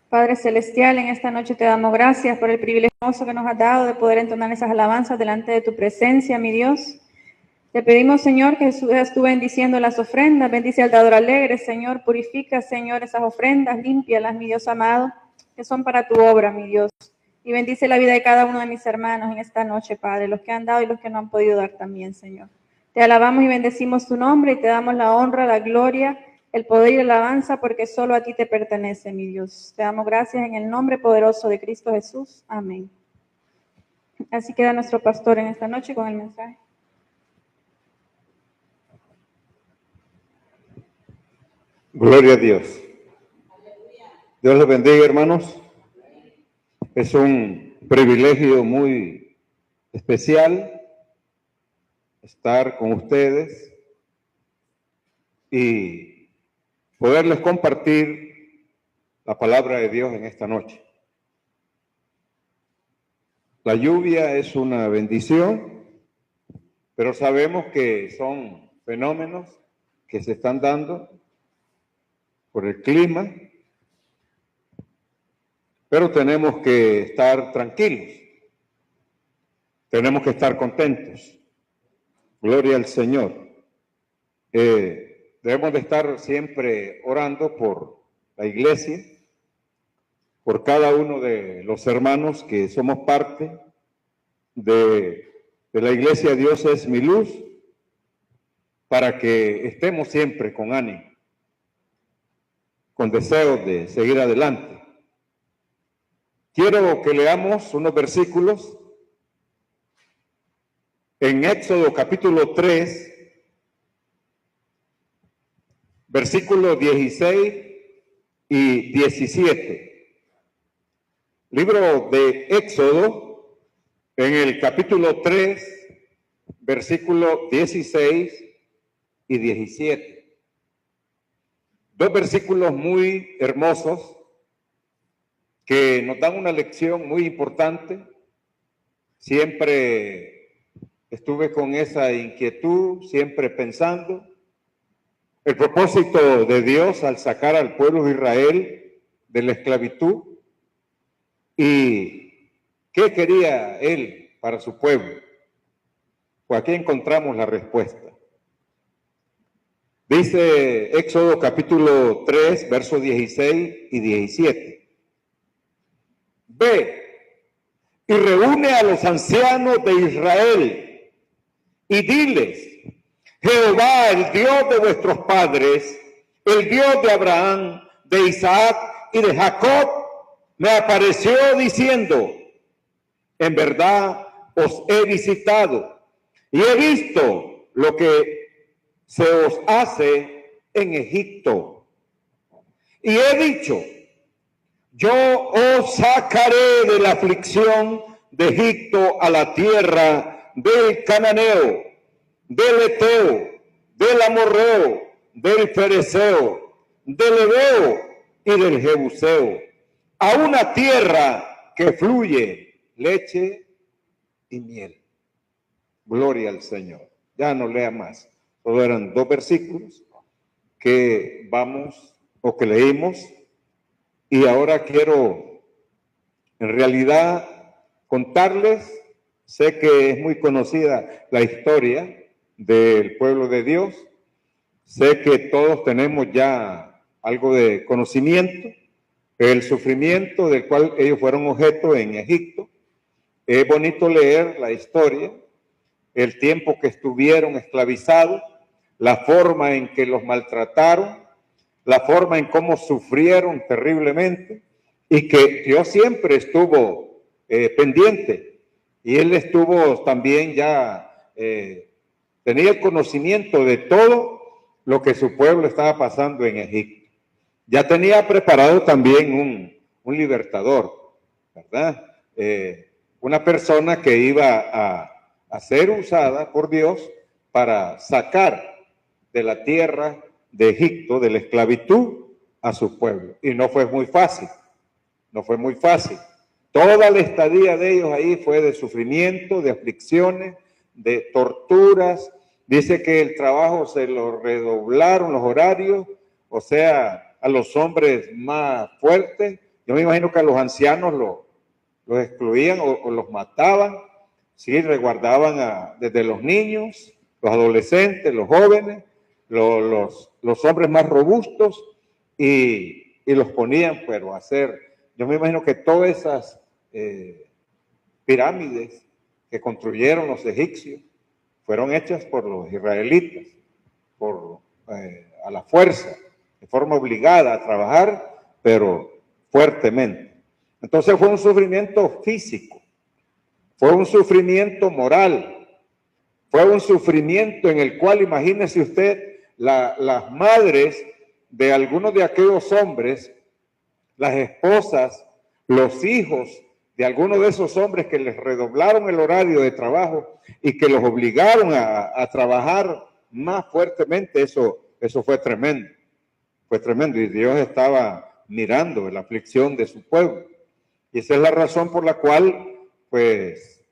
Padre Celestial, en esta noche te damos gracias por el privilegio que nos has dado de poder entonar esas alabanzas delante de tu presencia, mi Dios. Te pedimos, Señor, que seas tú bendiciendo las ofrendas, bendice al dador alegre, Señor, purifica, Señor, esas ofrendas, límpialas, mi Dios amado, que son para tu obra, mi Dios. Y bendice la vida de cada uno de mis hermanos en esta noche, Padre, los que han dado y los que no han podido dar también, Señor. Te alabamos y bendecimos tu nombre y te damos la honra, la gloria, el poder y la alabanza, porque solo a ti te pertenece, mi Dios. Te damos gracias en el nombre poderoso de Cristo Jesús. Amén. Así queda nuestro pastor en esta noche con el mensaje. Gloria a Dios. Dios les bendiga, hermanos. Es un privilegio muy especial estar con ustedes y poderles compartir la palabra de Dios en esta noche. La lluvia es una bendición, pero sabemos que son fenómenos que se están dando por el clima, pero tenemos que estar tranquilos, tenemos que estar contentos. Gloria al Señor. Debemos de estar siempre orando por la iglesia, por cada uno de los hermanos que somos parte de la iglesia. Dios es mi luz, para que estemos siempre con ánimo, con deseos de seguir adelante. Quiero que leamos unos versículos en Éxodo capítulo 3, versículos 16 y 17. Libro de Éxodo, en el capítulo 3, versículos 16 y 17. Dos versículos muy hermosos que nos dan una lección muy importante. Siempre estuve con esa inquietud, siempre pensando el propósito de Dios al sacar al pueblo de Israel de la esclavitud y qué quería Él para su pueblo. Pues aquí encontramos la respuesta. Dice Éxodo capítulo 3, versos 16 y 17. Ve y reúne a los ancianos de Israel y diles: Jehová, el Dios de vuestros padres, el Dios de Abraham, de Isaac y de Jacob, me apareció diciendo: en verdad os he visitado y he visto lo que se os hace en Egipto. Y he dicho: yo os sacaré de la aflicción de Egipto a la tierra del cananeo, del eteo, del amorreo, del fereceo, del heveo y del jebuseo, a una tierra que fluye leche y miel. Gloria al Señor. Ya no lea más. Solo eran dos versículos que que leímos, y ahora quiero en realidad contarles. Sé que es muy conocida la historia del pueblo de Dios. Sé que todos tenemos ya algo de conocimiento, el sufrimiento del cual ellos fueron objeto en Egipto. Es bonito leer la historia, el tiempo que estuvieron esclavizados, la forma en que los maltrataron, la forma en cómo sufrieron terriblemente, y que Dios siempre estuvo pendiente, y Él estuvo también ya, tenía el conocimiento de todo lo que su pueblo estaba pasando en Egipto. Ya tenía preparado también un libertador, ¿verdad? Una persona que iba a ser usada por Dios para sacar de la tierra de Egipto, de la esclavitud, a su pueblo. Y no fue muy fácil, no fue muy fácil. Toda la estadía de ellos ahí fue de sufrimiento, de aflicciones, de torturas. Dice que el trabajo se lo redoblaron los horarios, o sea, a los hombres más fuertes Yo me imagino que a los ancianos los excluían o los mataban, ¿sí? Resguardaban desde los niños, los adolescentes, los jóvenes, los hombres más robustos y los ponían, pero a hacer, yo me imagino que todas esas pirámides que construyeron los egipcios fueron hechas por los israelitas, a la fuerza, de forma obligada a trabajar, pero fuertemente. Entonces fue un sufrimiento físico, fue un sufrimiento moral, fue un sufrimiento en el cual, imagínese usted, las madres de algunos de aquellos hombres, las esposas, los hijos de algunos de esos hombres que les redoblaron el horario de trabajo y que los obligaron a trabajar más fuertemente, eso fue tremendo. Fue tremendo y Dios estaba mirando la aflicción de su pueblo. Y esa es la razón por la cual, pues,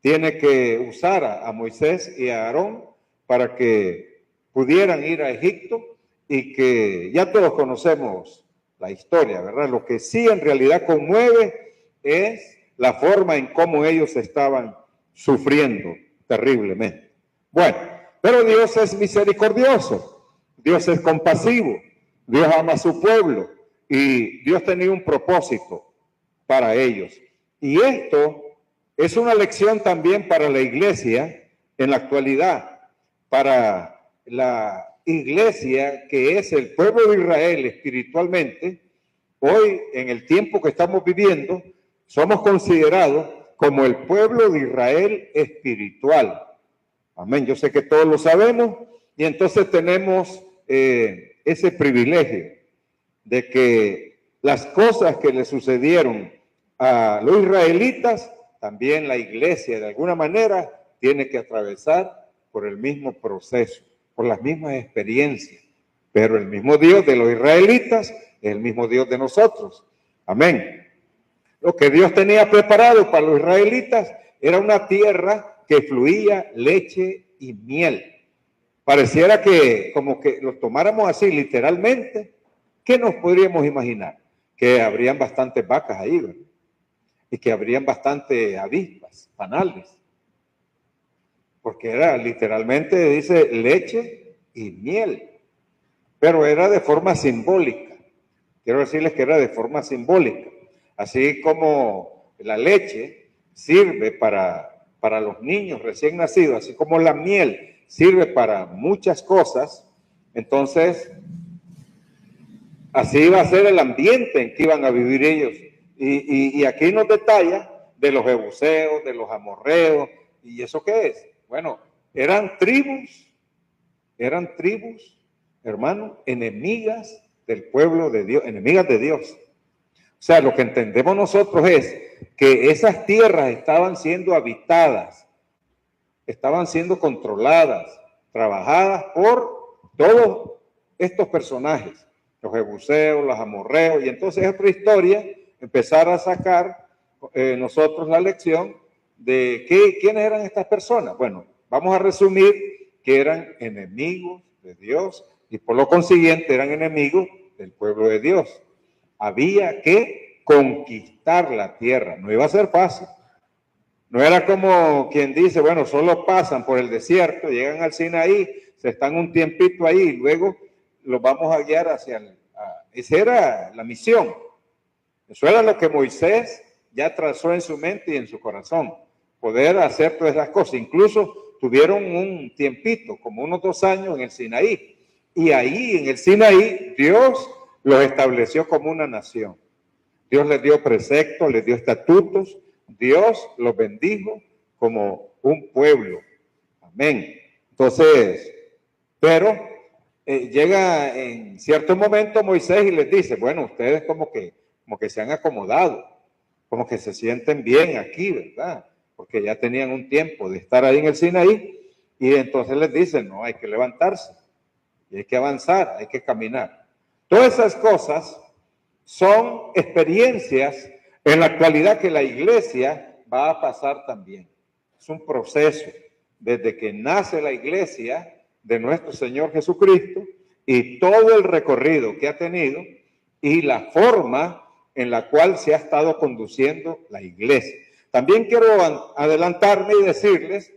tiene que usar a Moisés y a Aarón para que pudieran ir a Egipto y que ya todos conocemos la historia, ¿verdad? Lo que sí en realidad conmueve es la forma en cómo ellos estaban sufriendo terriblemente. Bueno, pero Dios es misericordioso, Dios es compasivo, Dios ama a su pueblo y Dios tenía un propósito para ellos. Y esto es una lección también para la iglesia en la actualidad, para la iglesia que es el pueblo de Israel espiritualmente. Hoy, en el tiempo que estamos viviendo, somos considerados como el pueblo de Israel espiritual. Amén. Yo sé que todos lo sabemos y entonces tenemos ese privilegio de que las cosas que le sucedieron a los israelitas, también la iglesia de alguna manera tiene que atravesar por el mismo proceso, por las mismas experiencias. Pero el mismo Dios de los israelitas es el mismo Dios de nosotros. Amén. Lo que Dios tenía preparado para los israelitas era una tierra que fluía leche y miel. Pareciera que como que lo tomáramos así literalmente. ¿Qué nos podríamos imaginar? Que habrían bastantes vacas ahí, ¿verdad? Y que habrían bastantes avispas, panales. Porque era literalmente, dice, leche y miel. Pero era de forma simbólica. Quiero decirles que era de forma simbólica. Así como la leche sirve para los niños recién nacidos, así como la miel sirve para muchas cosas, entonces así iba a ser el ambiente en que iban a vivir ellos. Y aquí nos detalla de los jebuseos, de los amorreos. ¿Y eso qué es? Bueno, eran tribus, hermano, enemigas del pueblo de Dios, enemigas de Dios. O sea, lo que entendemos nosotros es que esas tierras estaban siendo habitadas, estaban siendo controladas, trabajadas por todos estos personajes, los jebuseos, los amorreos, y entonces es otra historia empezar a sacar nosotros la lección de quiénes eran estas personas. Bueno, vamos a resumir que eran enemigos de Dios y por lo consiguiente eran enemigos del pueblo de Dios. Había que conquistar la tierra, no iba a ser fácil. No era como quien dice, bueno, solo pasan por el desierto, llegan al Sinaí, se están un tiempito ahí y luego los vamos a guiar hacia esa era la misión. Eso era lo que Moisés ya trazó en su mente y en su corazón, poder hacer todas esas cosas. Incluso tuvieron un tiempito, como unos 2 años en el Sinaí. Y ahí en el Sinaí Dios los estableció como una nación. Dios les dio preceptos, les dio estatutos. Dios los bendijo como un pueblo. Amén. Entonces, pero llega en cierto momento Moisés y les dice, bueno, ustedes como que se han acomodado, como que se sienten bien aquí, ¿verdad? Porque ya tenían un tiempo de estar ahí en el Sinaí y entonces les dicen, no, hay que levantarse y hay que avanzar, hay que caminar. Todas esas cosas son experiencias en la actualidad que la iglesia va a pasar también. Es un proceso desde que nace la iglesia de nuestro Señor Jesucristo y todo el recorrido que ha tenido y la forma en la cual se ha estado conduciendo la iglesia. También quiero adelantarme y decirles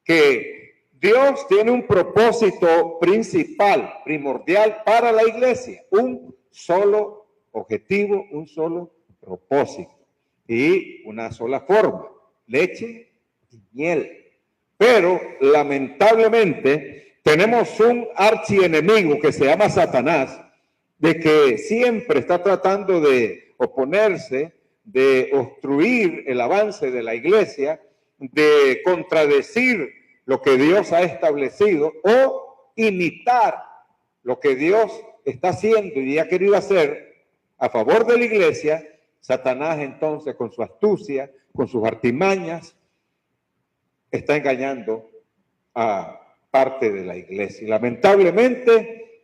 que Dios tiene un propósito principal, primordial para la iglesia, un solo objetivo, un solo propósito y una sola forma, leche y miel. Pero lamentablemente tenemos un archienemigo que se llama Satanás, de que siempre está tratando de oponerse, de obstruir el avance de la iglesia, de contradecir lo que Dios ha establecido o imitar lo que Dios está haciendo y ha querido hacer a favor de la iglesia. Satanás entonces, con su astucia, con sus artimañas, está engañando a parte de la iglesia. Y lamentablemente,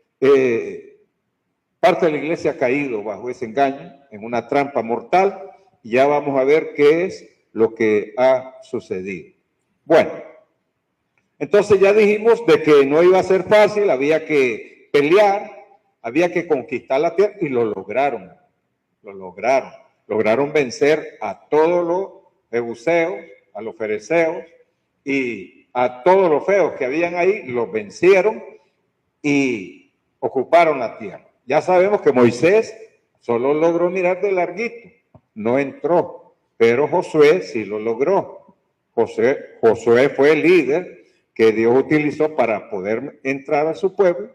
parte de la iglesia ha caído bajo ese engaño, en una trampa mortal, y ya vamos a ver qué es lo que ha sucedido. Bueno, entonces ya dijimos de que no iba a ser fácil, había que pelear, había que conquistar la tierra, y lo lograron. Lograron vencer a todos los jebuseos, a los fereceos y a todos los feos que habían ahí, los vencieron y ocuparon la tierra. Ya sabemos que Moisés solo logró mirar de larguito, no entró, pero Josué sí lo logró. Josué fue el líder que Dios utilizó para poder entrar a su pueblo,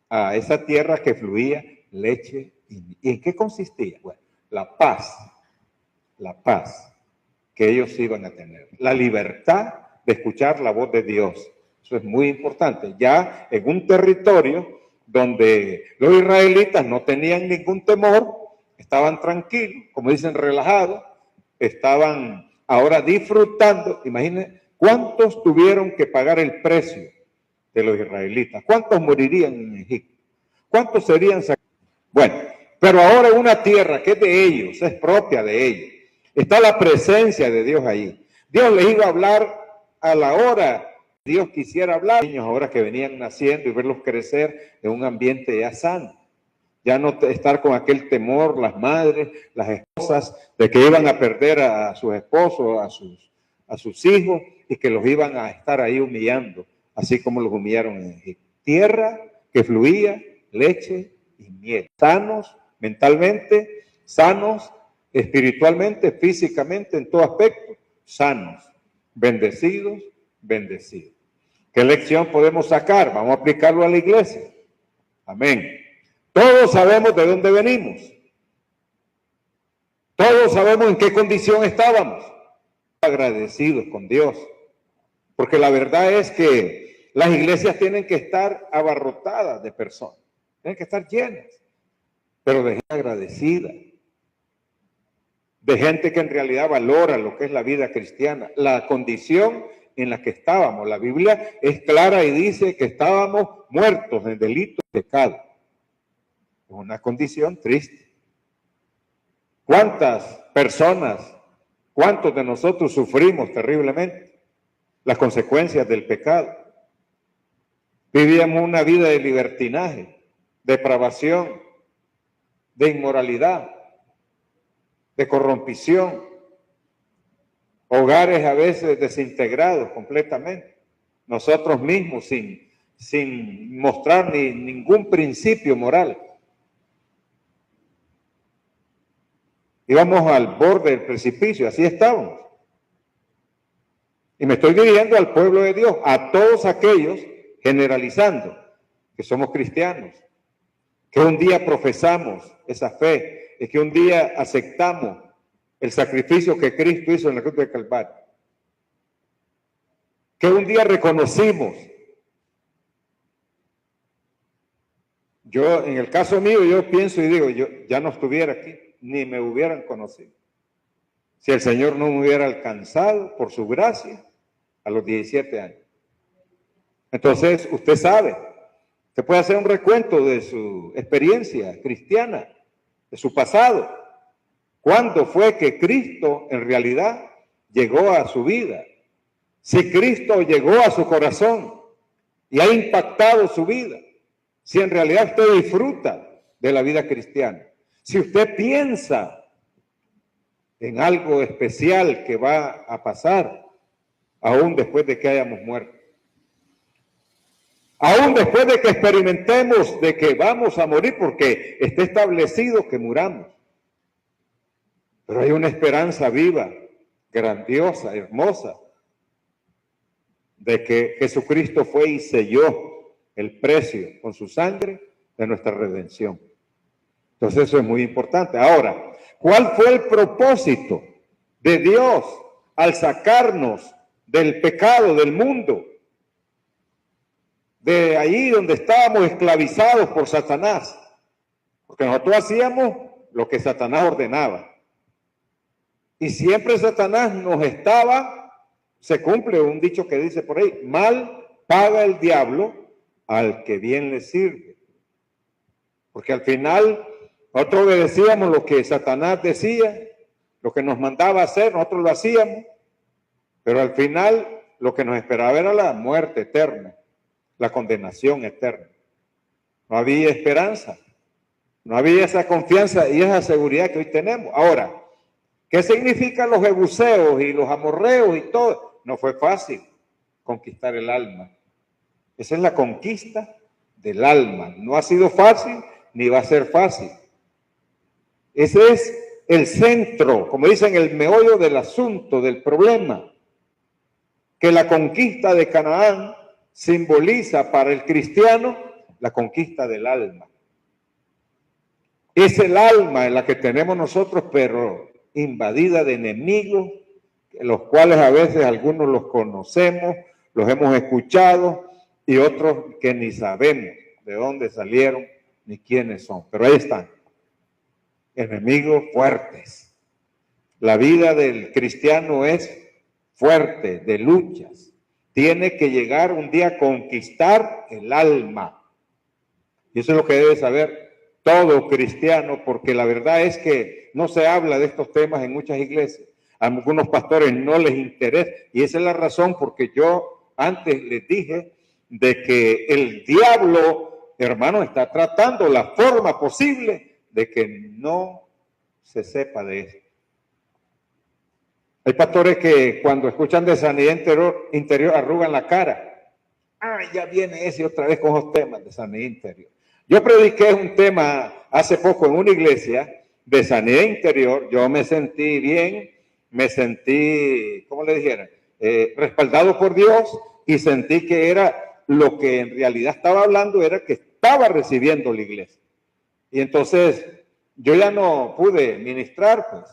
a esa tierra que fluía leche y miel. ¿Y en qué consistía? Bueno, la paz que ellos iban a tener, la libertad de escuchar la voz de Dios. Eso es muy importante. Ya en un territorio donde los israelitas no tenían ningún temor, estaban tranquilos, como dicen, relajados, estaban ahora disfrutando. Imagínense cuántos tuvieron que pagar el precio de los israelitas, cuántos morirían en Egipto, cuántos serían sacrificados. Bueno, pero ahora en una tierra que es de ellos, es propia de ellos, está la presencia de Dios ahí. Dios les iba a hablar a la hora Dios quisiera hablar. Niños ahora que venían naciendo y verlos crecer en un ambiente ya sano, ya no estar con aquel temor, las madres, las esposas, de que iban a perder a sus esposos, a sus hijos, y que los iban a estar ahí humillando, así como los humillaron en Egipto. Tierra que fluía leche y miel, sanos mentalmente, sanos espiritualmente, físicamente, en todo aspecto, sanos, bendecidos. ¿Qué lección podemos sacar? Vamos a aplicarlo a la iglesia. Amén. Todos sabemos de dónde venimos. Todos sabemos en qué condición estábamos. Agradecidos con Dios. Porque la verdad es que las iglesias tienen que estar abarrotadas de personas. Tienen que estar llenas. Pero de gente agradecida. De gente que en realidad valora lo que es la vida cristiana. La condición en la que estábamos. La Biblia es clara y dice que estábamos muertos en delito y pecado. Es una condición triste. ¿Cuántas personas, cuántos de nosotros sufrimos terriblemente las consecuencias del pecado? Vivíamos una vida de libertinaje, depravación, de inmoralidad, de corrompición. Hogares a veces desintegrados completamente. Nosotros mismos sin mostrar ningún principio moral. Íbamos al borde del precipicio, así estábamos. Y me estoy dirigiendo al pueblo de Dios, a todos aquellos, generalizando, que somos cristianos, que un día profesamos esa fe, y que un día aceptamos el sacrificio que Cristo hizo en la cruz del Calvario. Que un día reconocimos. Yo, en el caso mío, yo pienso y digo, yo ya no estuviera aquí, ni me hubieran conocido. Si el Señor no me hubiera alcanzado por su gracia a los 17 años. Entonces, usted sabe, usted puede hacer un recuento de su experiencia cristiana, de su pasado. ¿Cuándo fue que Cristo en realidad llegó a su vida? Si Cristo llegó a su corazón y ha impactado su vida, si en realidad usted disfruta de la vida cristiana, si usted piensa en algo especial que va a pasar, aún después de que hayamos muerto. Aún después de que experimentemos de que vamos a morir, porque está establecido que muramos. Pero hay una esperanza viva, grandiosa, hermosa, de que Jesucristo fue y selló el precio con su sangre de nuestra redención. Entonces eso es muy importante. Ahora, ¿cuál fue el propósito de Dios al sacarnos del pecado del mundo? De ahí donde estábamos esclavizados por Satanás. Porque nosotros hacíamos lo que Satanás ordenaba. Y siempre Satanás nos estaba, se cumple un dicho que dice por ahí, mal paga el diablo al que bien le sirve. Porque al final nosotros obedecíamos lo que Satanás decía, lo que nos mandaba hacer, nosotros lo hacíamos, pero al final lo que nos esperaba era la muerte eterna, la condenación eterna. No había esperanza, no había esa confianza y esa seguridad que hoy tenemos. Ahora, ¿qué significan los jebuseos y los amorreos y todo? No fue fácil conquistar el alma. Esa es la conquista del alma. No ha sido fácil ni va a ser fácil. Ese es el centro, como dicen, el meollo del asunto, del problema. Que la conquista de Canaán simboliza para el cristiano la conquista del alma. Es el alma en la que tenemos nosotros, pero invadida de enemigos, los cuales a veces algunos los conocemos, los hemos escuchado y otros que ni sabemos de dónde salieron ni quiénes son. Pero ahí están, enemigos fuertes. La vida del cristiano es fuerte, de luchas. Tiene que llegar un día a conquistar el alma. Y eso es lo que debe saber todo cristiano, porque la verdad es que no se habla de estos temas en muchas iglesias. A algunos pastores no les interesa, y esa es la razón porque yo antes les dije de que el diablo, hermano, está tratando la forma posible de que no se sepa de esto. Hay pastores que cuando escuchan de sanidad interior arrugan la cara. Ya viene ese otra vez con los temas de sanidad interior. Yo prediqué un tema hace poco en una iglesia de sanidad interior. Yo me sentí bien, me sentí, ¿cómo le dijera? Respaldado por Dios y sentí que era lo que en realidad estaba hablando, era que estaba recibiendo la iglesia. Y entonces yo ya no pude ministrar, pues.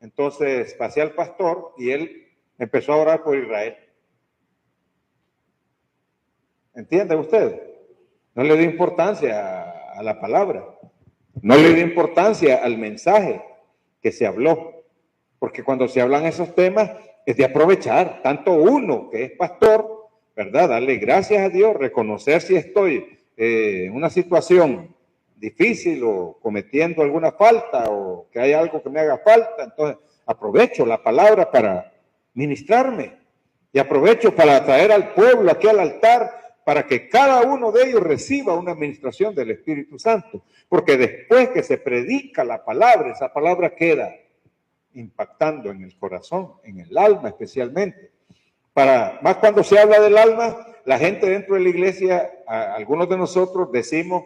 Entonces pasé al pastor y él empezó a orar por Israel. ¿Entiende usted? No le dio importancia a la palabra. No le dio importancia al mensaje que se habló. Porque cuando se hablan esos temas es de aprovechar. Tanto uno que es pastor, ¿verdad? Darle gracias a Dios, reconocer si estoy en una situación difícil o cometiendo alguna falta o que hay algo que me haga falta, entonces aprovecho la palabra para ministrarme y aprovecho para traer al pueblo aquí al altar para que cada uno de ellos reciba una administración del Espíritu Santo, porque después que se predica la palabra, esa palabra queda impactando en el corazón, en el alma especialmente. Más cuando se habla del alma, la gente dentro de la iglesia, algunos de nosotros decimos,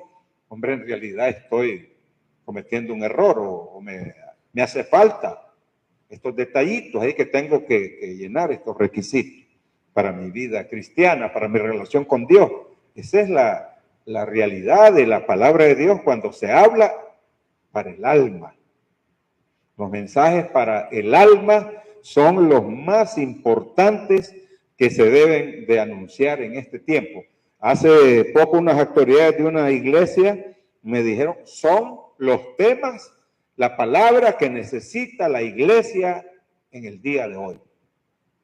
hombre, en realidad estoy cometiendo un error o me hace falta estos detallitos ahí que tengo que llenar, estos requisitos para mi vida cristiana, para mi relación con Dios. Esa es la realidad de la palabra de Dios cuando se habla para el alma. Los mensajes para el alma son los más importantes que se deben de anunciar en este tiempo. Hace poco unas autoridades de una iglesia me dijeron, son los temas, la palabra que necesita la iglesia en el día de hoy.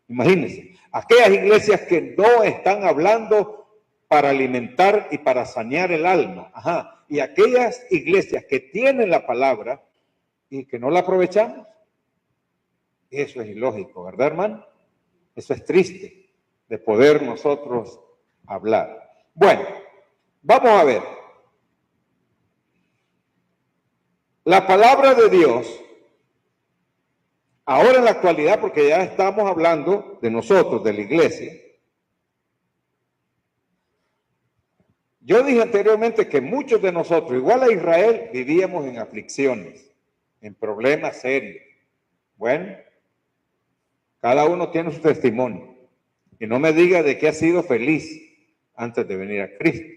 Imagínense, aquellas iglesias que no están hablando para alimentar y para sanear el alma. Y aquellas iglesias que tienen la palabra y que no la aprovechamos. Eso es ilógico, ¿verdad, hermano? Eso es triste de poder nosotros hablar. Bueno, vamos a ver. La palabra de Dios Ahora en la actualidad, porque ya estamos hablando de nosotros, de la iglesia. Yo dije anteriormente que muchos de nosotros, igual a Israel, vivíamos en aflicciones, en problemas serios. Bueno, cada uno tiene su testimonio. Y no me diga de que ha sido feliz antes de venir a Cristo.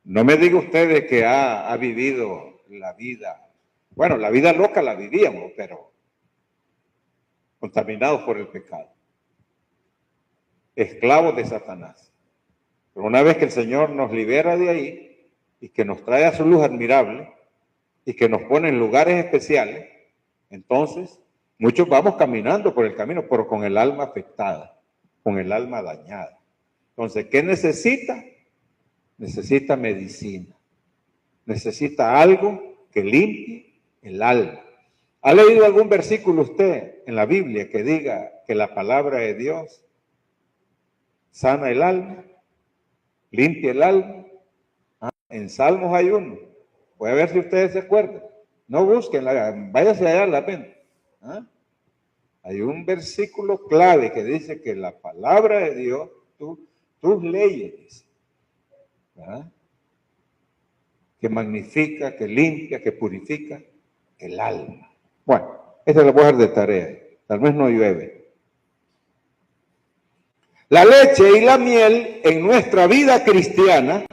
No me diga usted de que ha vivido la vida. Bueno, la vida loca la vivíamos, pero contaminados por el pecado. Esclavos de Satanás. Pero una vez que el Señor nos libera de ahí y que nos trae a su luz admirable y que nos pone en lugares especiales, entonces muchos vamos caminando por el camino, pero con el alma afectada, con el alma dañada. Entonces, ¿qué necesita? Necesita medicina. Necesita algo que limpie el alma. ¿Ha leído algún versículo usted en la Biblia que diga que la palabra de Dios sana el alma, limpia el alma? En Salmos hay uno. Voy a ver si ustedes se acuerdan. No busquen, váyase allá a la mente. Hay un versículo clave que dice que la palabra de Dios, tus leyes, que magnifica, que limpia, que purifica el alma. Bueno, esta la voy a dejar de tarea. Tal vez no llueve. La leche y la miel en nuestra vida cristiana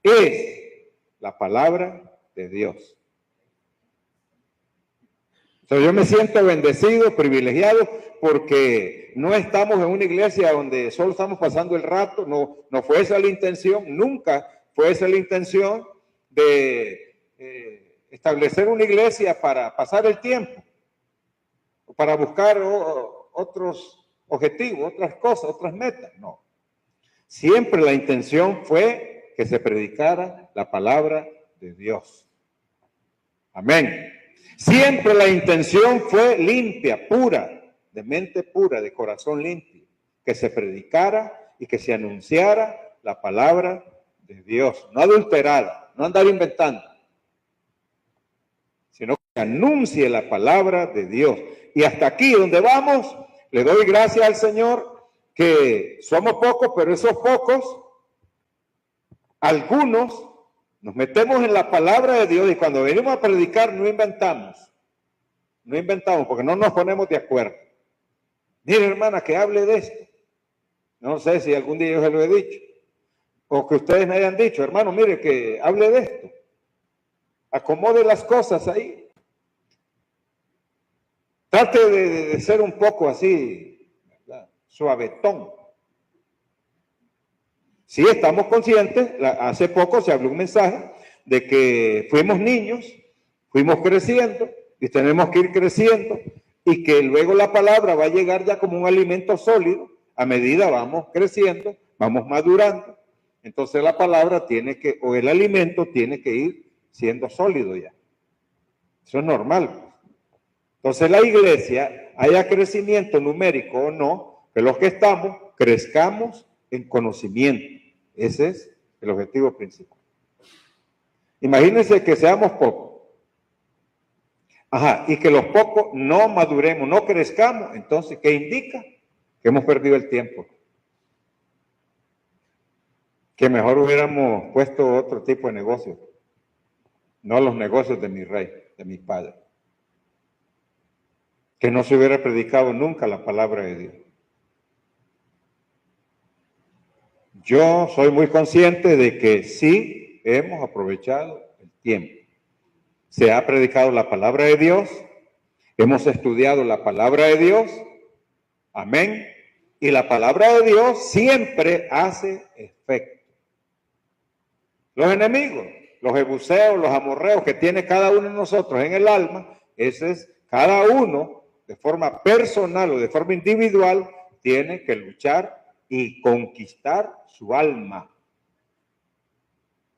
es la palabra de Dios. Entonces yo me siento bendecido, privilegiado, porque no estamos en una iglesia donde solo estamos pasando el rato. No fue esa la intención, nunca fue esa la intención de establecer una iglesia para pasar el tiempo, para buscar otros objetivos, otras cosas, otras metas. No. Siempre la intención fue que se predicara la palabra de Dios. Amén. Siempre la intención fue limpia, pura, de mente pura, de corazón limpio, que se predicara y que se anunciara la palabra de Dios, no adulterada, no andar inventando, sino que anuncie la palabra de Dios. Y hasta aquí donde vamos, le doy gracias al Señor que somos pocos, pero esos pocos, algunos, nos metemos en la palabra de Dios y cuando venimos a predicar no inventamos porque no nos ponemos de acuerdo. Mire, hermana, que hable de esto. No sé si algún día yo se lo he dicho o que ustedes me hayan dicho, hermano, mire, que hable de esto. Acomode las cosas ahí. Trate de ser un poco así, ¿verdad? Suavetón. Sí, estamos conscientes, hace poco se habló un mensaje de que fuimos niños, fuimos creciendo y tenemos que ir creciendo y que luego la palabra va a llegar ya como un alimento sólido a medida vamos creciendo, vamos madurando. Entonces la palabra tiene que, o el alimento tiene que ir siendo sólido ya. Eso es normal. Entonces la iglesia, haya crecimiento numérico o no, que los que estamos crezcamos en conocimiento. Ese es el objetivo principal. Imagínense que seamos pocos. Y que los pocos no maduremos, no crezcamos. Entonces, ¿qué indica? Que hemos perdido el tiempo. Que mejor hubiéramos puesto otro tipo de negocio. No los negocios de mi rey, de mi padre. Que no se hubiera predicado nunca la palabra de Dios. Yo soy muy consciente de que sí hemos aprovechado el tiempo. Se ha predicado la palabra de Dios, hemos estudiado la palabra de Dios, amén, y la palabra de Dios siempre hace efecto. Los enemigos, los jebuseos, los amorreos que tiene cada uno de nosotros en el alma, ese es cada uno de forma personal o de forma individual, tiene que luchar y conquistar su alma.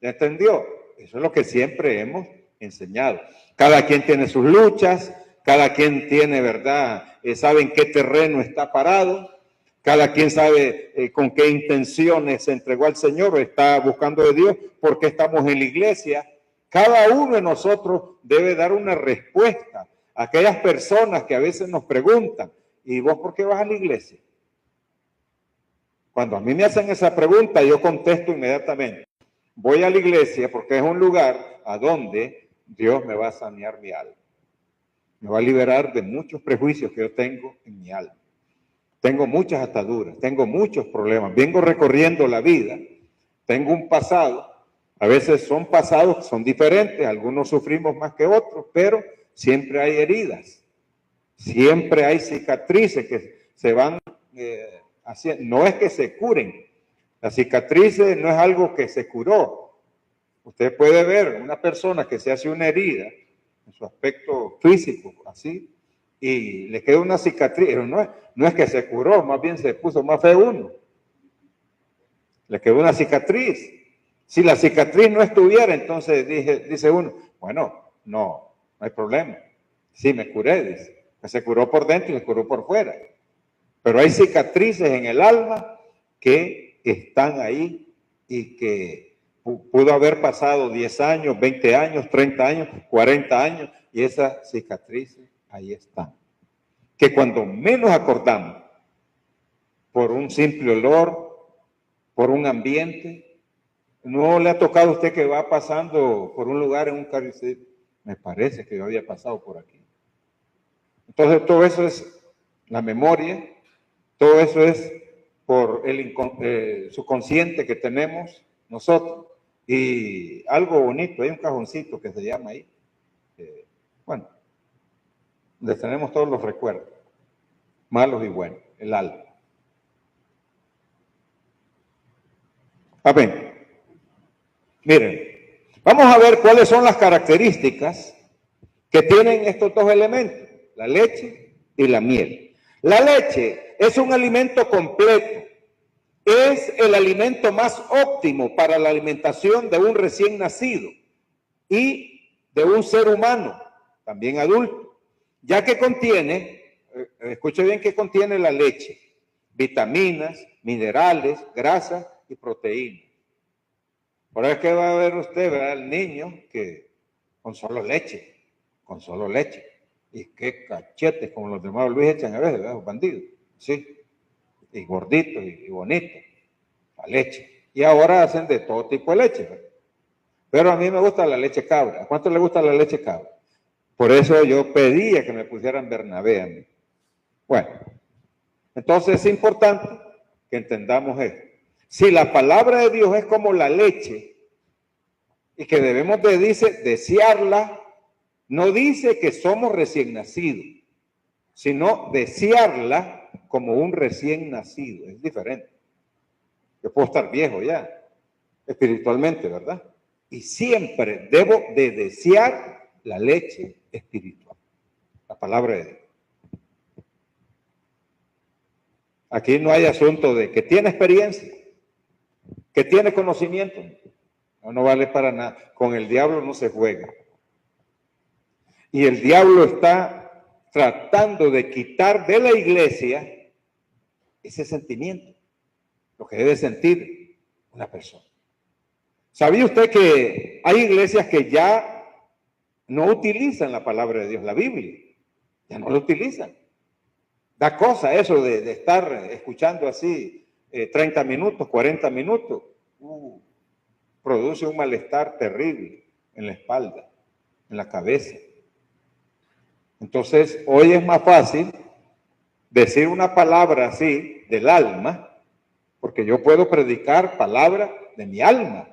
¿Ya entendió? Eso es lo que siempre hemos enseñado. Cada quien tiene sus luchas, cada quien tiene, ¿verdad? Sabe en qué terreno está parado, cada quien sabe con qué intenciones se entregó al Señor o está buscando de Dios, por qué estamos en la iglesia. Cada uno de nosotros debe dar una respuesta aquellas personas que a veces nos preguntan, ¿y vos por qué vas a la iglesia? Cuando a mí me hacen esa pregunta, yo contesto inmediatamente. Voy a la iglesia porque es un lugar a donde Dios me va a sanear mi alma. Me va a liberar de muchos prejuicios que yo tengo en mi alma. Tengo muchas ataduras, tengo muchos problemas. Vengo recorriendo la vida. Tengo un pasado. A veces son pasados que son diferentes. Algunos sufrimos más que otros, pero siempre hay heridas. Siempre hay cicatrices que se van haciendo. No es que se curen. Las cicatrices no es algo que se curó. Usted puede ver una persona que se hace una herida en su aspecto físico, así, y le queda una cicatriz, pero no es que se curó, más bien se puso más feo uno. Le quedó una cicatriz. Si la cicatriz no estuviera, entonces dice uno, bueno, no hay problema. Sí, me curé, dice. Se curó por dentro y se curó por fuera. Pero hay cicatrices en el alma que están ahí y que pudo haber pasado 10 años, 20 años, 30 años, 40 años, y esas cicatrices ahí están. Que cuando menos acordamos, por un simple olor, por un ambiente, ¿no le ha tocado a usted que va pasando por un lugar en un carro y dice, me parece que yo había pasado por aquí? Entonces todo eso es la memoria, todo eso es por el subconsciente que tenemos nosotros. Y algo bonito, hay un cajoncito que se llama ahí, bueno, donde tenemos todos los recuerdos, malos y buenos, el alma. Amén. Miren, vamos a ver cuáles son las características que tienen estos dos elementos, la leche y la miel. La leche es un alimento completo. Es el alimento más óptimo para la alimentación de un recién nacido y de un ser humano, también adulto, ya que contiene, escuche bien que contiene la leche, vitaminas, minerales, grasas y proteínas. Por eso es que va a ver usted, ¿verdad? El niño que con solo leche, y qué cachetes como los demás Luis echan a veces, ¿verdad? Los bandidos, sí. Y gorditos y bonitos, la leche. Y ahora hacen de todo tipo de leche. ¿verdad? Pero a mí me gusta la leche cabra. ¿A cuánto le gusta la leche cabra? Por eso yo pedía que me pusieran Bernabé a mí. Bueno, entonces es importante que entendamos esto. Si la palabra de Dios es como la leche y que debemos de, desearla, no dice que somos recién nacidos, sino desearla como un recién nacido, es diferente. Yo puedo estar viejo ya, espiritualmente, ¿verdad? Y siempre debo de desear la leche espiritual, la palabra de Dios. Aquí no hay asunto de que tiene experiencia, que tiene conocimiento, no vale para nada. Con el diablo no se juega. Y el diablo está tratando de quitar de la iglesia ese sentimiento, lo que debe sentir una persona. ¿Sabía usted que hay iglesias que ya no utilizan la palabra de Dios, la Biblia? Ya no la utilizan. Da cosa eso de estar escuchando así 30 minutos, 40 minutos. Produce un malestar terrible en la espalda, en la cabeza. Entonces, hoy es más fácil decir una palabra así del alma, porque yo puedo predicar palabras de mi alma.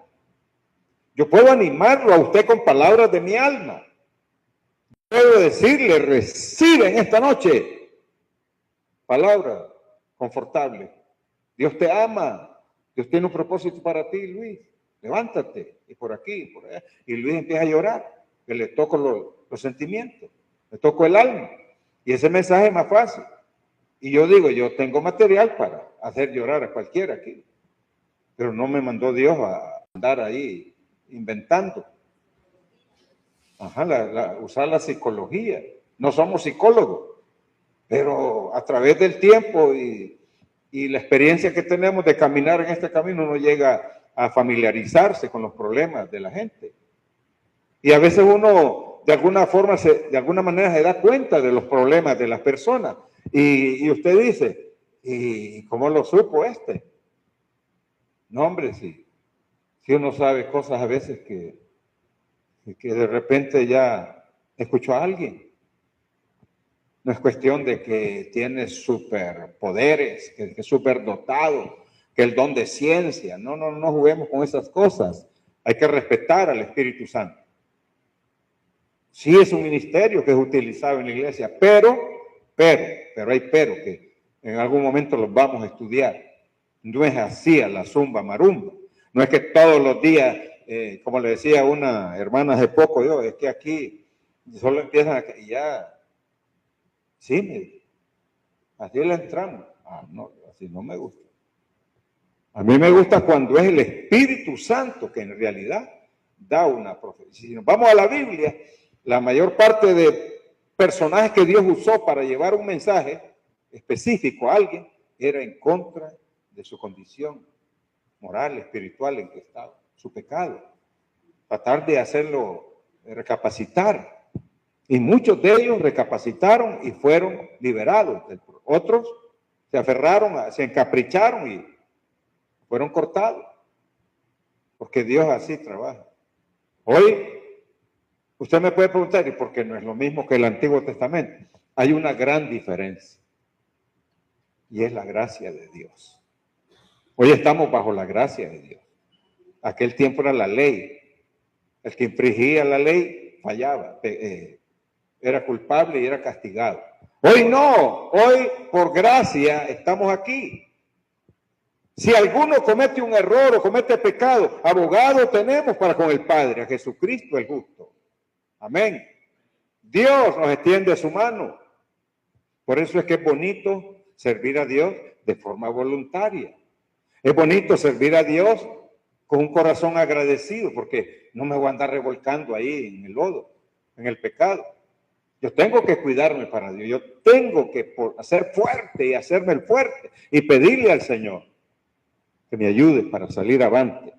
Yo puedo animarlo a usted con palabras de mi alma. Puedo decirle, recibe en esta noche palabra confortable. Dios te ama. Dios tiene un propósito para ti, Luis. Levántate. Y por aquí, por allá. Y Luis empieza a llorar. Que le toco los sentimientos. Le toco el alma. Y ese mensaje es más fácil. Y yo digo, yo tengo material para hacer llorar a cualquiera aquí. Pero no me mandó Dios a andar ahí inventando. Usar la psicología. No somos psicólogos. Pero a través del tiempo y la experiencia que tenemos de caminar en este camino, uno llega a familiarizarse con los problemas de la gente. Y a veces uno de alguna forma, de alguna manera se da cuenta de los problemas de las personas. Y usted dice, ¿y cómo lo supo este? No, hombre, sí. Si uno sabe cosas a veces que de repente ya escuchó a alguien. No es cuestión de que tiene superpoderes, que es superdotado, que el don de ciencia. No juguemos con esas cosas. Hay que respetar al Espíritu Santo. Sí es un ministerio que es utilizado en la iglesia, pero hay que en algún momento los vamos a estudiar. No es así a la zumba marumba. No es que todos los días, como le decía una hermana hace poco, es que aquí solo empiezan a... Y ya, sí, así le entramos. No, así no me gusta. A mí me gusta cuando es el Espíritu Santo que en realidad da una profecía. Si nos vamos a la Biblia, la mayor parte de personajes que Dios usó para llevar un mensaje específico a alguien era en contra de su condición moral, espiritual en que estaba, su pecado. Tratar de hacerlo recapacitar. Y muchos de ellos recapacitaron y fueron liberados. Otros se aferraron, se encapricharon y fueron cortados. Porque Dios así trabaja. Hoy, usted me puede preguntar, ¿y por qué no es lo mismo que el Antiguo Testamento? Hay una gran diferencia. Y es la gracia de Dios. Hoy estamos bajo la gracia de Dios. Aquel tiempo era la ley. El que infringía la ley fallaba, era culpable y era castigado. Hoy no, hoy por gracia estamos aquí. Si alguno comete un error o comete pecado, abogado tenemos para con el Padre, a Jesucristo el justo. Amén. Dios nos extiende su mano. Por eso es que es bonito servir a Dios de forma voluntaria. Es bonito servir a Dios con un corazón agradecido, porque no me voy a andar revolcando ahí en el lodo, en el pecado. Yo tengo que cuidarme para Dios. Yo tengo que ser fuerte y hacerme el fuerte y pedirle al Señor que me ayude para salir avante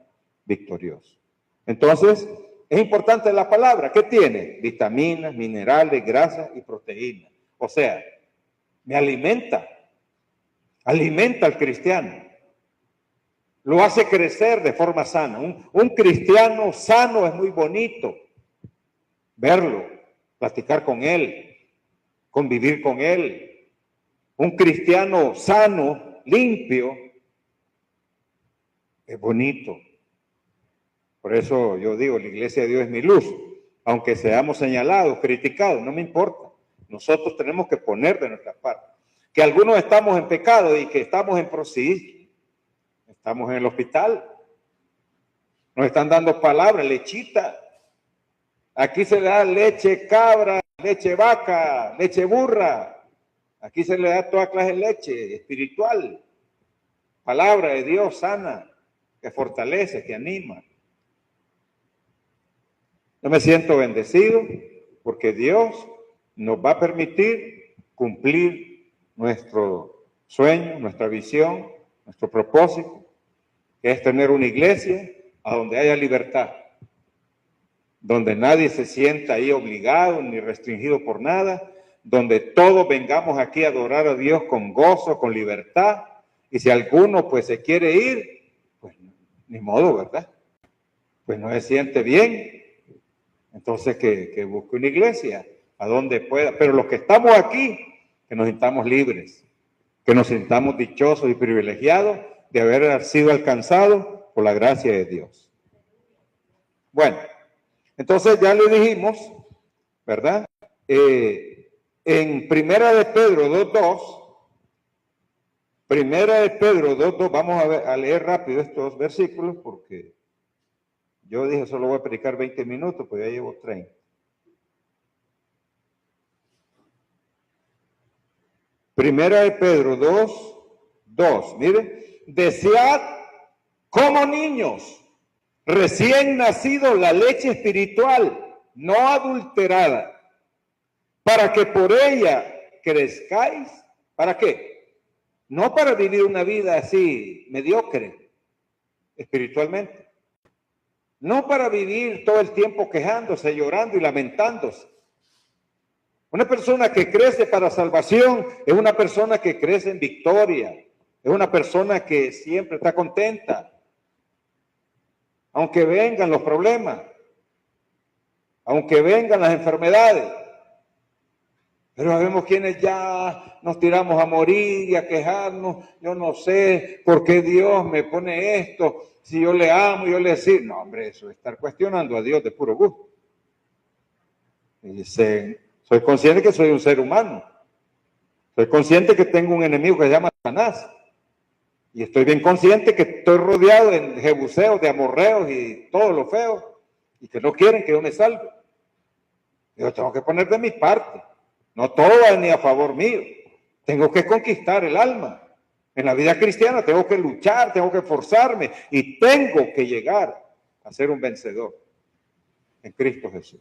victorioso. Entonces, es importante la palabra. ¿Qué tiene? Vitaminas, minerales, grasas y proteínas. O sea, me alimenta al cristiano. Lo hace crecer de forma sana. Un cristiano sano es muy bonito verlo, platicar con él, convivir con él. Un cristiano sano, limpio, es bonito. Por eso yo digo, la iglesia de Dios es mi luz. Aunque seamos señalados, criticados, no me importa. Nosotros tenemos que poner de nuestra parte. Que algunos estamos en pecado y que estamos en proceso. Estamos en el hospital. Nos están dando palabras, lechita. Aquí se le da leche cabra, leche vaca, leche burra. Aquí se le da toda clase de leche espiritual. Palabra de Dios sana, que fortalece, que anima. Yo me siento bendecido porque Dios nos va a permitir cumplir nuestro sueño, nuestra visión, nuestro propósito, que es tener una iglesia a donde haya libertad, donde nadie se sienta ahí obligado ni restringido por nada, donde todos vengamos aquí a adorar a Dios con gozo, con libertad, y si alguno pues se quiere ir, pues ni modo, ¿verdad? Pues no se siente bien, entonces que busque una iglesia a donde pueda, pero los que estamos aquí, que nos sintamos libres, que nos sintamos dichosos y privilegiados de haber sido alcanzados por la gracia de Dios. Bueno, entonces ya le dijimos, ¿verdad? En Primera de Pedro 2.2, vamos a leer rápido estos versículos porque yo dije solo voy a predicar 20 minutos, pues ya llevo 30. Primera de Pedro 2, mire, desead como niños recién nacidos la leche espiritual, no adulterada, para que por ella crezcáis. ¿Para qué? No para vivir una vida así mediocre espiritualmente, No para vivir todo el tiempo quejándose, llorando y lamentándose. Una persona que crece para salvación es una persona que crece en victoria. Es una persona que siempre está contenta. Aunque vengan los problemas, aunque vengan las enfermedades. Pero vemos quienes ya nos tiramos a morir y a quejarnos. Yo no sé por qué Dios me pone esto. Si yo le amo, yo le decir. No, hombre, eso es estar cuestionando a Dios de puro gusto. Y dice, soy consciente que soy un ser humano. Soy consciente que tengo un enemigo que se llama Satanás. Y estoy bien consciente que estoy rodeado de jebuseos, de amorreos y todo lo feo. Y que no quieren que yo me salve. Yo tengo que poner de mi parte. No todo va a venir a favor mío. Tengo que conquistar el alma. En la vida cristiana tengo que luchar, tengo que esforzarme y tengo que llegar a ser un vencedor en Cristo Jesús.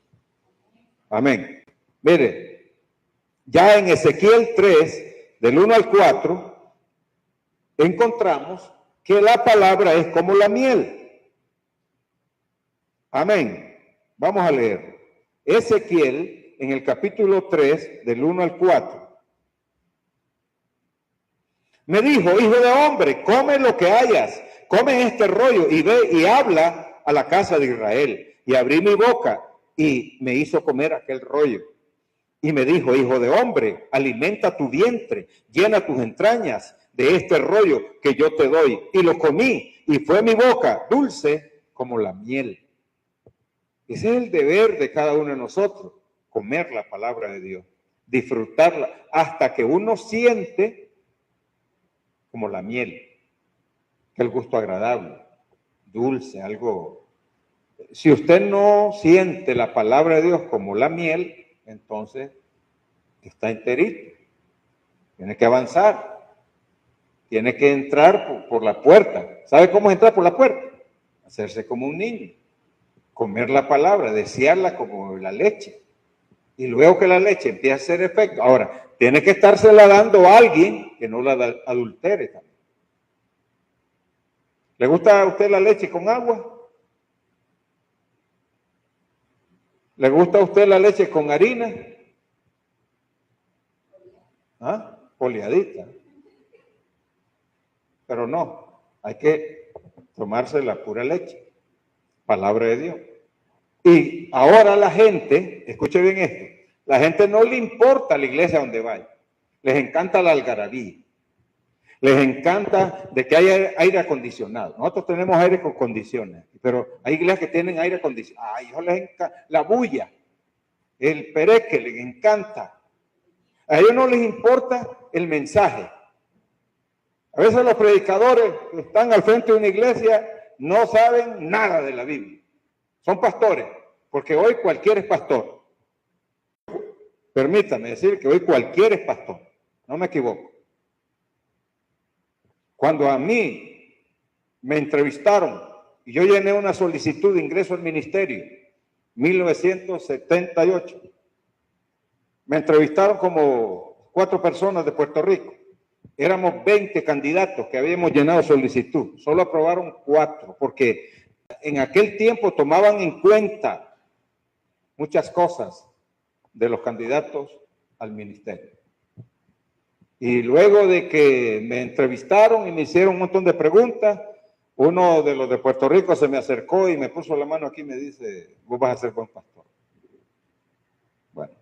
Amén. Mire, ya en Ezequiel 3, del 1 al 4, encontramos que la palabra es como la miel. Amén. Vamos a leer. Ezequiel, en el capítulo 3, del 1 al 4. Me dijo, hijo de hombre, come lo que hayas, come este rollo y ve y habla a la casa de Israel. Y abrí mi boca y me hizo comer aquel rollo. Y me dijo, hijo de hombre, alimenta tu vientre, llena tus entrañas de este rollo que yo te doy. Y lo comí y fue mi boca dulce como la miel. Ese es el deber de cada uno de nosotros, comer la palabra de Dios, disfrutarla hasta que uno siente como la miel, que el gusto agradable, dulce, algo. Si usted no siente la palabra de Dios como la miel, entonces está enterito. Tiene que avanzar. Tiene que entrar por la puerta. ¿Sabe cómo entrar por la puerta? Hacerse como un niño. Comer la palabra, desearla como la leche. Y luego que la leche empieza a hacer efecto. Ahora, tiene que estársela dando a alguien que no la adultere también. ¿Le gusta a usted la leche con agua? ¿Le gusta a usted la leche con harina? ¿Ah? Poliadita. Pero no, hay que tomarse la pura leche. Palabra de Dios. Y ahora la gente, escuche bien esto, la gente no le importa la iglesia donde vaya. Les encanta la algarabía. Les encanta de que haya aire acondicionado. Nosotros tenemos aire con condiciones, pero hay iglesias que tienen aire acondicionado. Ay, hijo, les encanta la bulla, el pereque, les encanta. A ellos no les importa el mensaje. A veces los predicadores que están al frente de una iglesia no saben nada de la Biblia. Son pastores, porque hoy cualquiera es pastor. Permítame decir que hoy cualquiera es pastor. No me equivoco. Cuando a mí me entrevistaron y yo llené una solicitud de ingreso al ministerio, 1978, me entrevistaron como 4 personas de Puerto Rico. Éramos 20 candidatos que habíamos llenado solicitud. Solo aprobaron 4, porque en aquel tiempo tomaban en cuenta muchas cosas de los candidatos al ministerio. Y luego de que me entrevistaron y me hicieron un montón de preguntas, uno de los de Puerto Rico se me acercó y me puso la mano aquí y me dice, vos vas a ser buen pastor. Bueno,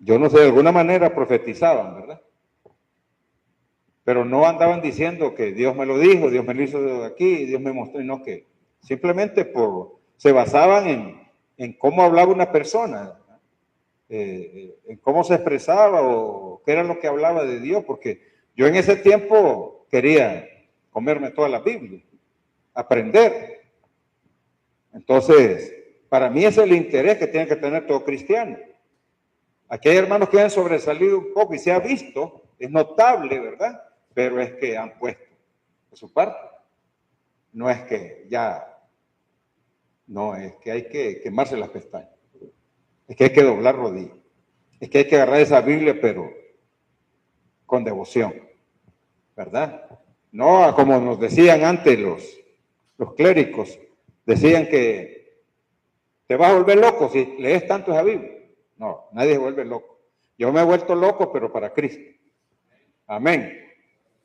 yo no sé, de alguna manera profetizaban, ¿verdad? Pero no andaban diciendo que Dios me lo dijo, Dios me lo hizo aquí, Dios me mostró, y no, que simplemente se basaban en cómo hablaba una persona, en cómo se expresaba o qué era lo que hablaba de Dios, porque yo en ese tiempo quería comerme toda la Biblia, aprender. Entonces, para mí ese es el interés que tiene que tener todo cristiano. Aquí hay hermanos que han sobresalido un poco y se ha visto, es notable, ¿verdad? Pero es que han puesto de su parte. No es que no, es que hay que quemarse las pestañas. Es que hay que doblar rodillas. Es que hay que agarrar esa Biblia, pero con devoción, ¿verdad? No como nos decían antes los clérigos, Decían que te vas a volver loco si lees tanto esa Biblia. No, nadie se vuelve loco. Yo me he vuelto loco, pero para Cristo. Amén.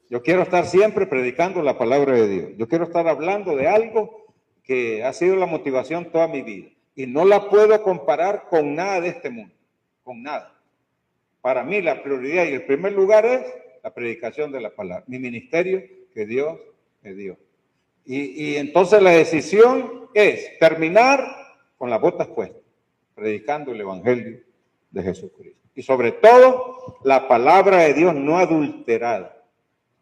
Yo quiero estar siempre predicando la palabra de Dios. Yo quiero estar hablando de algo que ha sido la motivación toda mi vida. Y no la puedo comparar con nada de este mundo. Con nada. Para mí la prioridad y el primer lugar es la predicación de la palabra. Mi ministerio que Dios me dio. Y entonces la decisión es terminar con las botas puestas, predicando el evangelio de Jesucristo. Y sobre todo, la palabra de Dios no adulterada.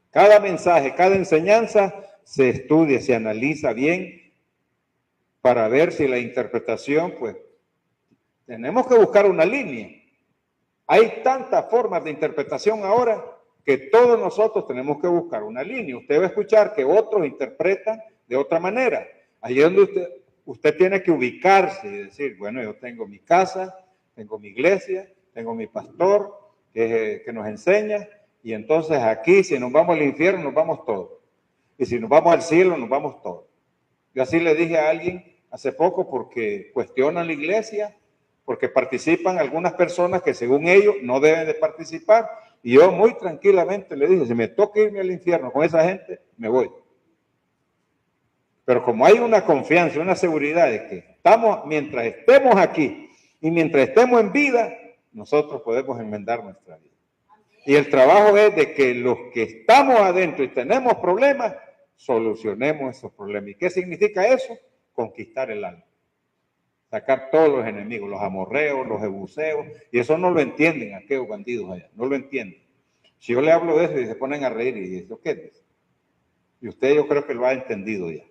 Cada mensaje, cada enseñanza se estudia, se analiza bien para ver si la interpretación, pues, tenemos que buscar una línea. Hay tantas formas de interpretación ahora que todos nosotros tenemos que buscar una línea. Usted va a escuchar que otros interpretan de otra manera. Ahí es donde usted tiene que ubicarse y decir, bueno, yo tengo mi casa, tengo mi iglesia, tengo mi pastor que nos enseña, y entonces aquí si nos vamos al infierno nos vamos todos. Y si nos vamos al cielo nos vamos todos. Yo así le dije a alguien hace poco porque cuestionan la iglesia, porque participan algunas personas que según ellos no deben de participar. Y yo muy tranquilamente le dije, si me toca irme al infierno con esa gente, me voy. Pero como hay una confianza, una seguridad de que estamos, mientras estemos aquí y mientras estemos en vida, nosotros podemos enmendar nuestra vida. Y el trabajo es de que los que estamos adentro y tenemos problemas, solucionemos esos problemas. ¿Y qué significa eso? Conquistar el alma. Sacar todos los enemigos, los amorreos, los jebuseos, y eso no lo entienden aquellos bandidos allá, no lo entienden. Si yo le hablo de eso y se ponen a reír y dicen, ¿qué es? Y usted yo creo que lo ha entendido ya.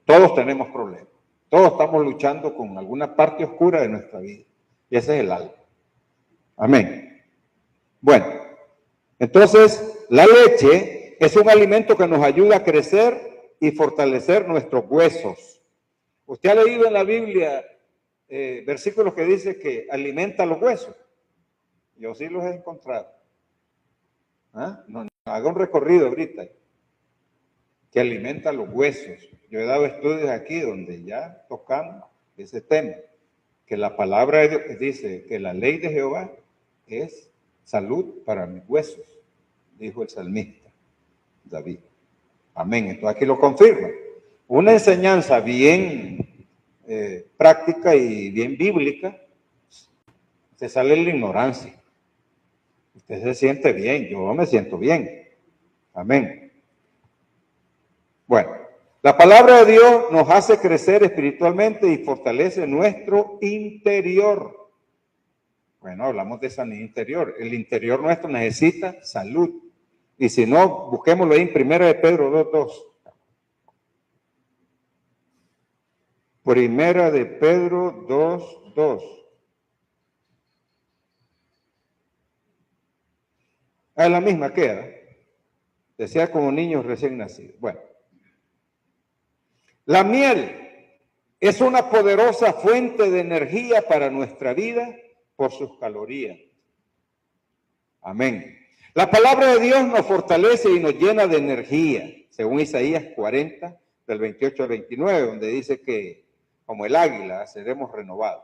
Todos tenemos problemas, todos estamos luchando con alguna parte oscura de nuestra vida, y ese es el alma. Amén. Bueno, entonces la leche es un alimento que nos ayuda a crecer y fortalecer nuestros huesos. Usted ha leído en la Biblia versículos que dice que alimenta los huesos. Yo sí los he encontrado. ¿Ah? No, haga un recorrido ahorita. Que alimenta los huesos. Yo he dado estudios aquí donde ya tocamos ese tema. Que la palabra de Dios dice que la ley de Jehová es salud para mis huesos, dijo el salmista David. Amén. Entonces aquí lo confirma. Una enseñanza bien práctica y bien bíblica, se sale en la ignorancia. Usted se siente bien, yo me siento bien. Amén. Bueno, la palabra de Dios nos hace crecer espiritualmente y fortalece nuestro interior. Bueno, hablamos de sanidad interior. El interior nuestro necesita salud. Y si no, busquémoslo ahí en 1 Pedro 2:2. 1 Pedro 2:2. Ah, la misma queda. Decía como niños recién nacidos. Bueno. La miel es una poderosa fuente de energía para nuestra vida por sus calorías. Amén. La palabra de Dios nos fortalece y nos llena de energía, según Isaías 40, del 28 al 29, donde dice que como el águila seremos renovados.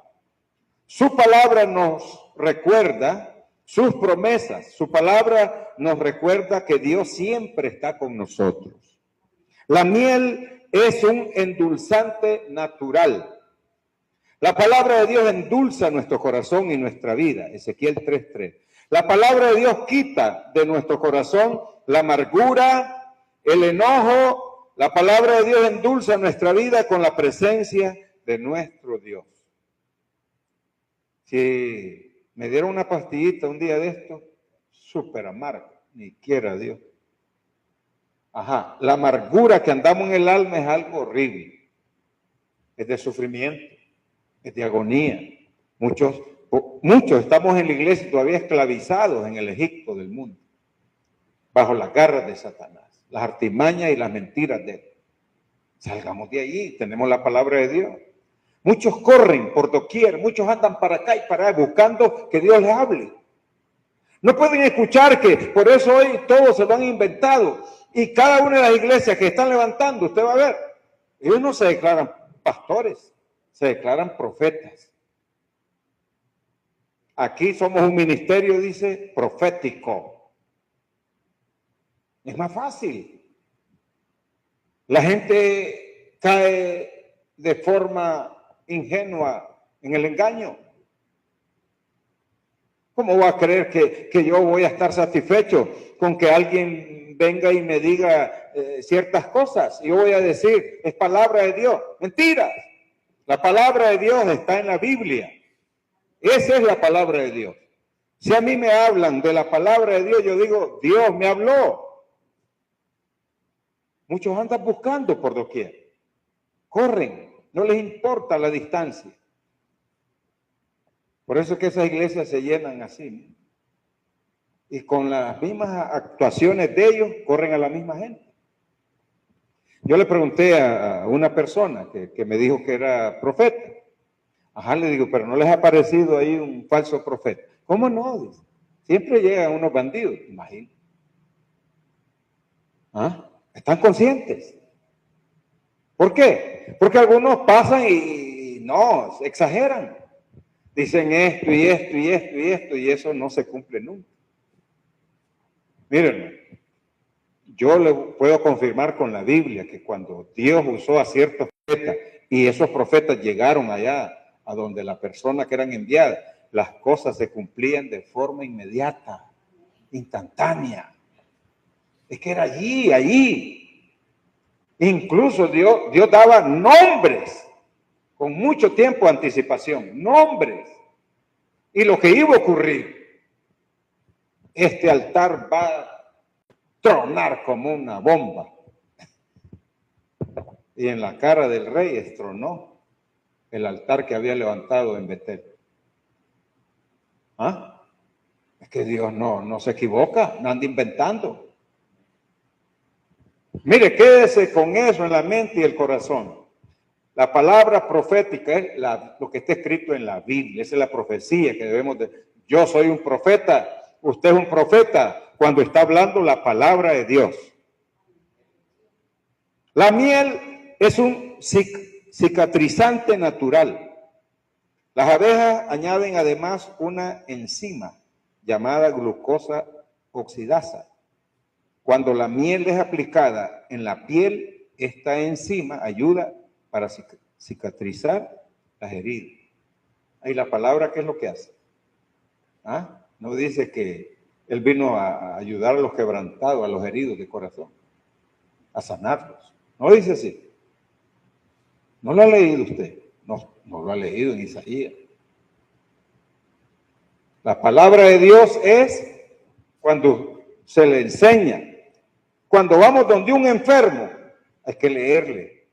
Su palabra nos recuerda sus promesas. Su palabra nos recuerda que Dios siempre está con nosotros. La miel es un endulzante natural. La palabra de Dios endulza nuestro corazón y nuestra vida. Ezequiel 3:3. La palabra de Dios quita de nuestro corazón la amargura, el enojo. La palabra de Dios endulza nuestra vida con la presencia de nuestro Dios. Si me dieron una pastillita un día de esto, súper amarga, ni quiera Dios. Ajá, la amargura que andamos en el alma es algo horrible. Es de sufrimiento, es de agonía. Muchos estamos en la iglesia todavía esclavizados en el Egipto del mundo, bajo las garras de Satanás, las artimañas y las mentiras de él. Salgamos de allí, tenemos la palabra de Dios. Muchos corren por doquier, muchos andan para acá y para allá buscando que Dios les hable. No pueden escuchar que por eso hoy todos se lo han inventado. Y cada una de las iglesias que están levantando, usted va a ver, Ellos no se declaran pastores, se declaran profetas. Aquí somos un ministerio, dice, profético. Es más fácil. La gente cae de forma ingenua en el engaño. ¿Cómo va a creer que yo voy a estar satisfecho con que alguien venga y me diga ciertas cosas? Yo voy a decir, es palabra de Dios. Mentiras. La palabra de Dios está en la Biblia. Esa es la palabra de Dios. Si a mí me hablan de la palabra de Dios, yo digo, Dios me habló. Muchos andan buscando por doquier. Corren, no les importa la distancia. Por eso es que esas iglesias se llenan así, ¿no? Y con las mismas actuaciones de ellos, corren a la misma gente. Yo le pregunté a una persona que me dijo que era profeta. Ajá, le digo, pero ¿no les ha parecido ahí un falso profeta? ¿Cómo no? Dice, siempre llegan unos bandidos, imagino. ¿Ah? ¿Están conscientes? ¿Por qué? Porque algunos pasan y no, exageran. Dicen esto y esto y esto y esto y eso no se cumple nunca. Miren, yo le puedo confirmar con la Biblia que cuando Dios usó a ciertos profetas y esos profetas llegaron allá a donde la persona que eran enviadas, las cosas se cumplían de forma inmediata, instantánea. Es que era allí. Incluso Dios daba nombres con mucho tiempo de anticipación, nombres. Y lo que iba a ocurrir, este altar va a tronar como una bomba. Y en la cara del rey estronó el altar que había levantado en Betel. ¿Ah? Es que Dios no se equivoca, no anda inventando. Mire, quédese con eso en la mente y el corazón. La palabra profética es lo que está escrito en la Biblia, esa es la profecía que debemos de... Yo soy un profeta, usted es un profeta cuando está hablando la palabra de Dios. La miel es un cicatrizante natural. Las abejas añaden además una enzima llamada glucosa oxidasa. Cuando la miel es aplicada en la piel, esta enzima ayuda para cicatrizar las heridas. Ahí la palabra, ¿qué es lo que hace? ¿Ah? No dice que Él vino a ayudar a los quebrantados, a los heridos de corazón, a sanarlos. No dice así. ¿No lo ha leído usted? No lo ha leído en Isaías. La palabra de Dios es cuando se le enseña. Cuando vamos donde un enfermo, hay que leerle.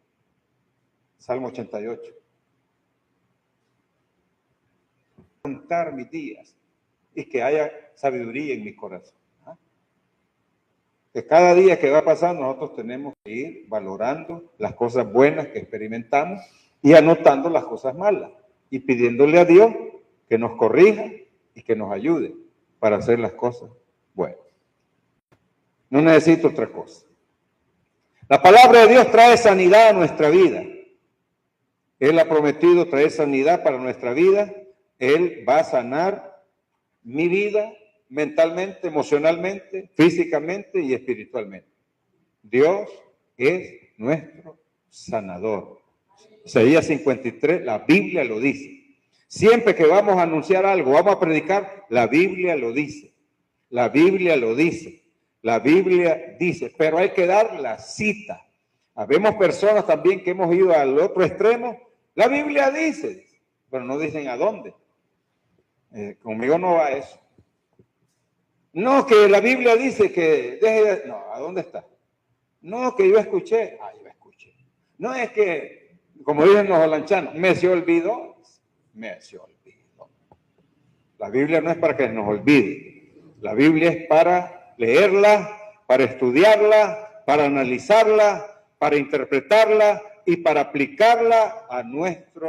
Salmo 88. Contar mis días y que haya sabiduría en mi corazón. ¿Ah? Que cada día que va pasando nosotros tenemos que ir valorando las cosas buenas que experimentamos y anotando las cosas malas y pidiéndole a Dios que nos corrija y que nos ayude para hacer las cosas buenas. No necesito otra cosa. La palabra de Dios trae sanidad a nuestra vida. Él ha prometido traer sanidad para nuestra vida. Él va a sanar mi vida mentalmente, emocionalmente, físicamente y espiritualmente. Dios es nuestro sanador. Isaías 53, la Biblia lo dice. Siempre que vamos a anunciar algo, vamos a predicar, la Biblia lo dice. La Biblia lo dice. La Biblia dice, pero hay que dar la cita. Habemos personas también que hemos ido al otro extremo. La Biblia dice, pero no dicen a dónde. Conmigo no va eso. No, que la Biblia dice que deje. No, ¿a dónde está? No, que yo escuché. Yo escuché. No es que, como dicen los holanchanos, me se olvidó. Me se olvidó. La Biblia no es para que nos olvide. La Biblia es para leerla, para estudiarla, para analizarla, para interpretarla y para aplicarla a nuestro